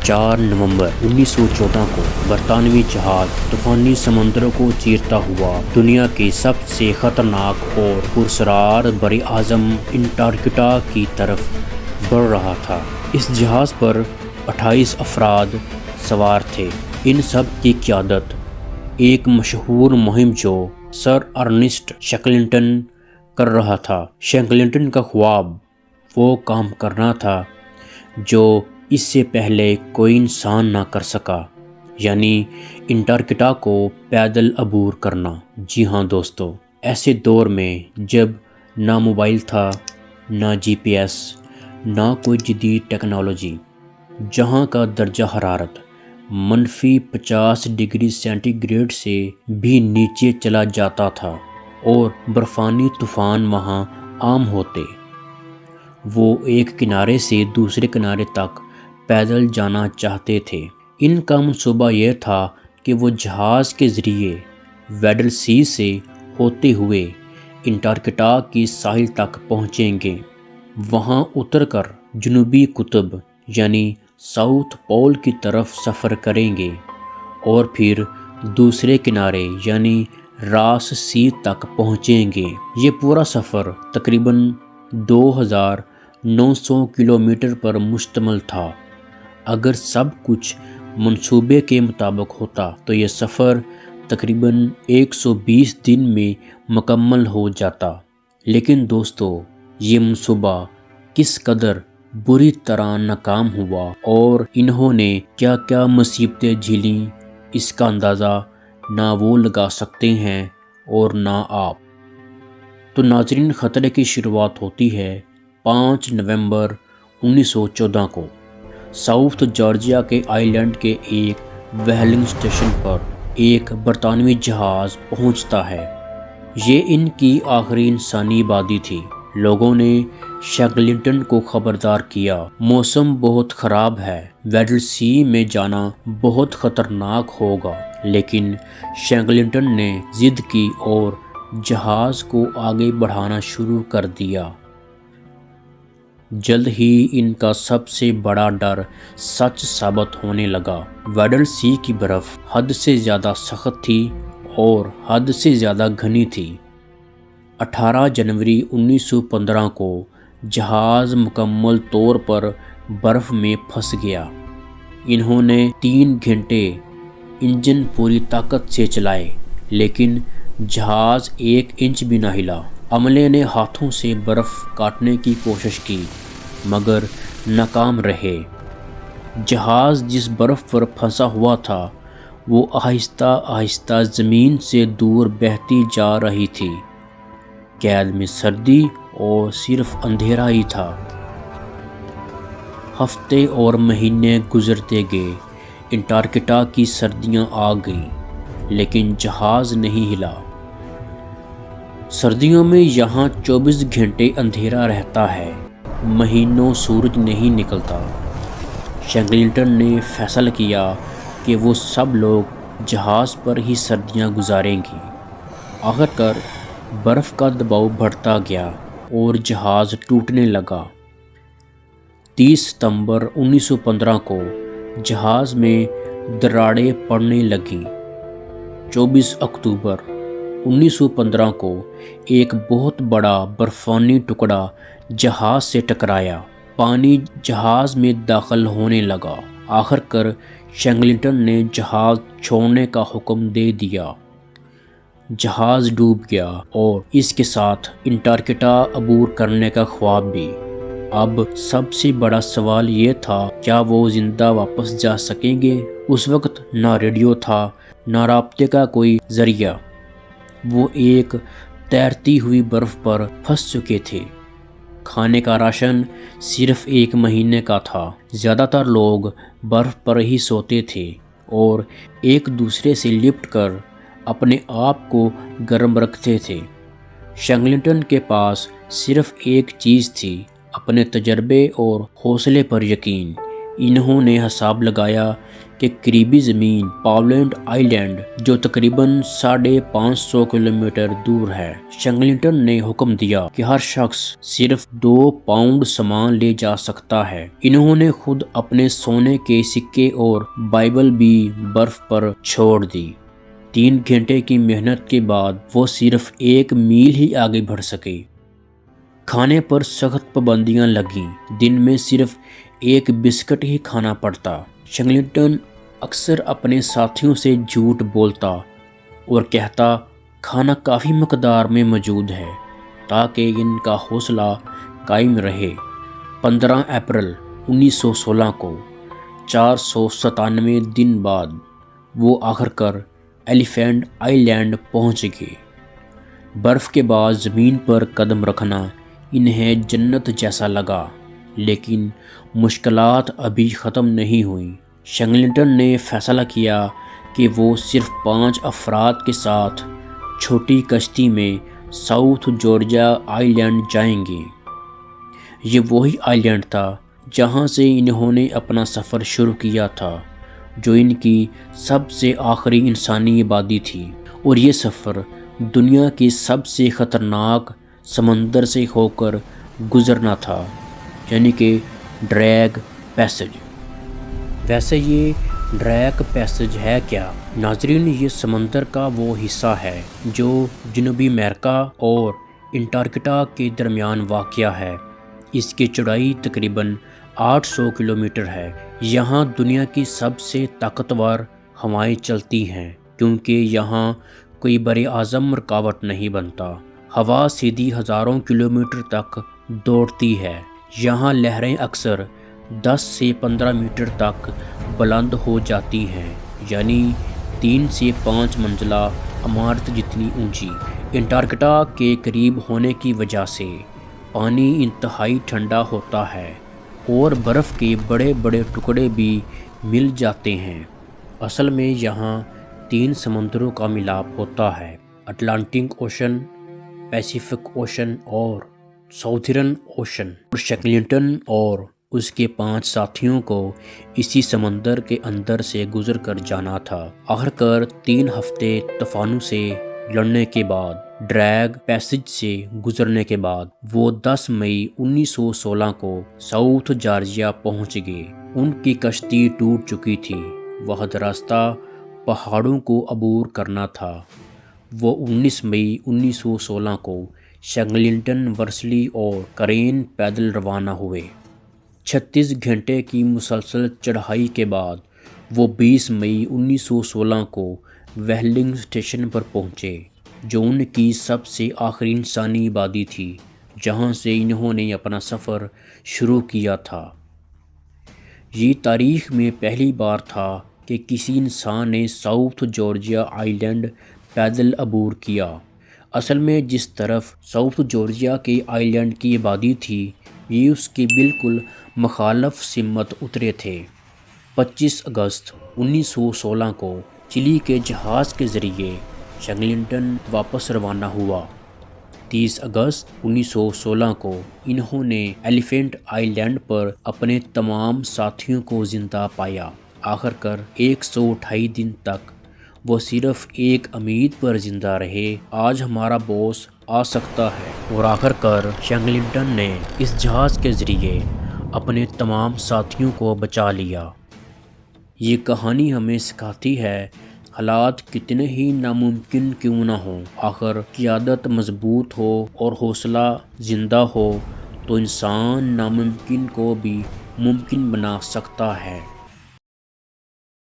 4 نومبر 1914 کو برطانوی جہاز طوفانی سمندروں کو چیرتا ہوا دنیا کے سب سے خطرناک اور پراسرار براعظم انٹارکٹیکا کی طرف بڑھ رہا تھا۔ اس جہاز پر 28 افراد سوار تھے۔ ان سب کی قیادت ایک مشہور مہم جو سر ارنسٹ شیکلٹن کر رہا تھا۔ شیکلٹن کا خواب وہ کام کرنا تھا جو اس سے پہلے کوئی انسان نہ کر سکا، یعنی انٹارکٹیکا کو پیدل عبور کرنا۔ جی ہاں دوستو، ایسے دور میں جب نہ موبائل تھا، نہ جی پی ایس، نہ کوئی جدید ٹیکنالوجی، جہاں کا درجہ حرارت -50 ڈگری سینٹی گریڈ سے بھی نیچے چلا جاتا تھا اور برفانی طوفان وہاں عام ہوتے، وہ ایک کنارے سے دوسرے کنارے تک پیدل جانا چاہتے تھے۔ ان کا منصوبہ یہ تھا کہ وہ جہاز کے ذریعے ویڈل سی سے ہوتے ہوئے انٹارکٹیکا کی ساحل تک پہنچیں گے، وہاں اتر کر جنوبی قطب یعنی ساؤتھ پول کی طرف سفر کریں گے اور پھر دوسرے کنارے یعنی راس سی تک پہنچیں گے۔ یہ پورا سفر تقریباً 2900 کلومیٹر پر مشتمل تھا۔ اگر سب کچھ منصوبے کے مطابق ہوتا تو یہ سفر تقریباً 120 دن میں مکمل ہو جاتا، لیکن دوستو یہ منصوبہ کس قدر بری طرح ناکام ہوا اور انہوں نے کیا کیا مصیبتیں جھیلیں، اس کا اندازہ نہ وہ لگا سکتے ہیں اور نہ آپ۔ تو ناظرین، خطرے کی شروعات ہوتی ہے 5 نومبر 1914 کو۔ ساؤتھ جارجیا کے آئی لینڈ کے ایک وہیلنگ اسٹیشن پر ایک برطانوی جہاز پہنچتا ہے۔ یہ ان کی آخری انسانی آبادی تھی۔ لوگوں نے شیکلٹن کو خبردار کیا، موسم بہت خراب ہے، ویڈل سی میں جانا بہت خطرناک ہوگا، لیکن شیکلٹن نے ضد کی اور جہاز کو آگے بڑھانا شروع کر دیا۔ جلد ہی ان کا سب سے بڑا ڈر سچ ثابت ہونے لگا۔ ویڈل سی کی برف حد سے زیادہ سخت تھی اور حد سے زیادہ گھنی تھی۔ 18 جنوری 1915 کو جہاز مکمل طور پر برف میں پھنس گیا۔ انہوں نے 3 گھنٹے انجن پوری طاقت سے چلائے، لیکن جہاز 1 انچ بھی نہ ہلا۔ عملے نے ہاتھوں سے برف کاٹنے کی کوشش کی مگر ناکام رہے۔ جہاز جس برف پر پھنسا ہوا تھا وہ آہستہ آہستہ زمین سے دور بہتی جا رہی تھی۔ قید میں سردی اور صرف اندھیرا ہی تھا۔ ہفتے اور مہینے گزرتے گئے، انٹارکٹیکا کی سردیاں آ گئیں، لیکن جہاز نہیں ہلا۔ سردیوں میں یہاں 24 گھنٹے اندھیرا رہتا ہے، مہینوں سورج نہیں نکلتا۔ شیکلٹن نے فیصلہ کیا کہ وہ سب لوگ جہاز پر ہی سردیاں گزاریں گے۔ آخر کار برف کا دباؤ بڑھتا گیا اور جہاز ٹوٹنے لگا۔ 30 ستمبر 1915 کو جہاز میں دراڑیں پڑنے لگیں۔ 24 اکتوبر 1915 کو ایک بہت بڑا برفانی ٹکڑا جہاز سے ٹکرایا۔ پانی جہاز میں داخل ہونے لگا۔ آخر کار شیکلٹن نے جہاز چھوڑنے کا حکم دے دیا۔ جہاز ڈوب گیا اور اس کے ساتھ انٹارکٹیکا عبور کرنے کا خواب بھی۔ اب سب سے بڑا سوال یہ تھا، کیا وہ زندہ واپس جا سکیں گے؟ اس وقت نہ ریڈیو تھا، نہ رابطے کا کوئی ذریعہ۔ وہ ایک تیرتی ہوئی برف پر پھنس چکے تھے۔ کھانے کا راشن صرف 1 مہینے کا تھا۔ زیادہ تر لوگ برف پر ہی سوتے تھے اور ایک دوسرے سے لپٹ کر اپنے آپ کو گرم رکھتے تھے۔ شیکلٹن کے پاس صرف ایک چیز تھی، اپنے تجربے اور حوصلے پر یقین۔ انہوں نے حساب لگایا کہ قریبی زمین پاولینڈ آئی لینڈ جو تقریباً 550 کلومیٹر دور ہے۔ شینگلٹن نے حکم دیا کہ ہر شخص صرف 2 پاؤنڈ سامان لے جا سکتا ہے۔ انہوں نے خود اپنے سونے کے سکے اور بائبل بھی برف پر چھوڑ دی۔ 3 گھنٹے کی محنت کے بعد وہ صرف 1 میل ہی آگے بڑھ سکے۔ کھانے پر سخت پابندیاں لگیں، دن میں صرف 1 بسکٹ ہی کھانا پڑتا۔ شینگلٹن اکثر اپنے ساتھیوں سے جھوٹ بولتا اور کہتا کھانا کافی مقدار میں موجود ہے تاکہ ان کا حوصلہ قائم رہے۔ 15 اپریل 1916 کو 497 دن بعد وہ آخر کار ایلیفینٹ آئی لینڈ پہنچ گئے۔ برف کے بعد زمین پر قدم رکھنا انہیں جنت جیسا لگا، لیکن مشکلات ابھی ختم نہیں ہوئیں۔ شینگلٹن نے فیصلہ کیا کہ وہ صرف 5 افراد کے ساتھ چھوٹی کشتی میں ساؤتھ جارجیا آئی لینڈ جائیں گے۔ یہ وہی آئی لینڈ تھا جہاں سے انہوں نے اپنا سفر شروع کیا تھا، جو ان کی سب سے آخری انسانی آبادی تھی، اور یہ سفر دنیا کی سب سے خطرناک سمندر سے ہو کر گزرنا تھا، یعنی کہ ڈریگ پیسج۔ ویسے یہ ڈریگ پیسج ہے کیا؟ ناظرین، یہ سمندر کا وہ حصہ ہے جو جنوبی امریکہ اور انٹارکٹیکا کے درمیان واقع ہے۔ اس کی چوڑائی تقریباً 800 کلومیٹر ہے۔ یہاں دنیا کی سب سے طاقتور ہوائیں چلتی ہیں کیونکہ یہاں کوئی براعظم رکاوٹ نہیں بنتا۔ ہوا سیدھی ہزاروں کلومیٹر تک دوڑتی ہے۔ یہاں لہریں اکثر 10 سے 15 میٹر تک بلند ہو جاتی ہیں، یعنی 3 سے 5 منزلہ عمارت جتنی اونچی۔ انٹارکٹیکا کے قریب ہونے کی وجہ سے پانی انتہائی ٹھنڈا ہوتا ہے اور برف کے بڑے بڑے ٹکڑے بھی مل جاتے ہیں۔ اصل میں یہاں 3 سمندروں کا ملاپ ہوتا ہے: اٹلانٹک اوشن، پیسیفک اوشن اور ساؤتھرن اوشن۔ اور شینگلٹن اور اس کے 5 ساتھیوں کو اسی سمندر کے اندر سے گزر کر جانا تھا۔ آخرکار 3 ہفتے طوفانوں سے لڑنے کے بعد، ڈریگ پیسج سے گزرنے کے بعد، وہ 10 مئی 1916 کو ساؤتھ جارجیا پہنچ گئے۔ ان کی کشتی ٹوٹ چکی تھی، وقت راستہ پہاڑوں کو عبور کرنا تھا۔ وہ 19 مئی 1916 کو شینگلٹن، ورسلی اور کرین پیدل روانہ ہوئے۔ 36 گھنٹے کی مسلسل چڑھائی کے بعد وہ 20 مئی 1916 کو ویلنگ اسٹیشن پر پہنچے، جو ان کی سب سے آخری انسانی آبادی تھی، جہاں سے انہوں نے اپنا سفر شروع کیا تھا۔ یہ تاریخ میں پہلی بار تھا کہ کسی انسان نے ساؤتھ جارجیا آئی لینڈ پیدل عبور کیا۔ اصل میں جس طرف ساؤتھ جارجیا کے آئی لینڈ کی آبادی تھی، یہ اس کے بالکل مخالف سمت اترے تھے۔ 25 اگست 1916 کو چلی کے جہاز کے ذریعے شینگلٹن واپس روانہ ہوا۔ 30 اگست 1916 کو انہوں نے ایلیفینٹ آئی لینڈ پر اپنے تمام ساتھیوں کو زندہ پایا۔ آخرکار 128 دن تک وہ صرف ایک امید پر زندہ رہے، آج ہمارا باس آ سکتا ہے، اور آخرکار شینگلٹن نے اس جہاز کے ذریعے اپنے تمام ساتھیوں کو بچا لیا۔ یہ کہانی ہمیں سکھاتی ہے حالات کتنے ہی ناممکن کیوں نہ ہوں، آخر قیادت مضبوط ہو اور حوصلہ زندہ ہو تو انسان ناممکن کو بھی ممکن بنا سکتا ہے۔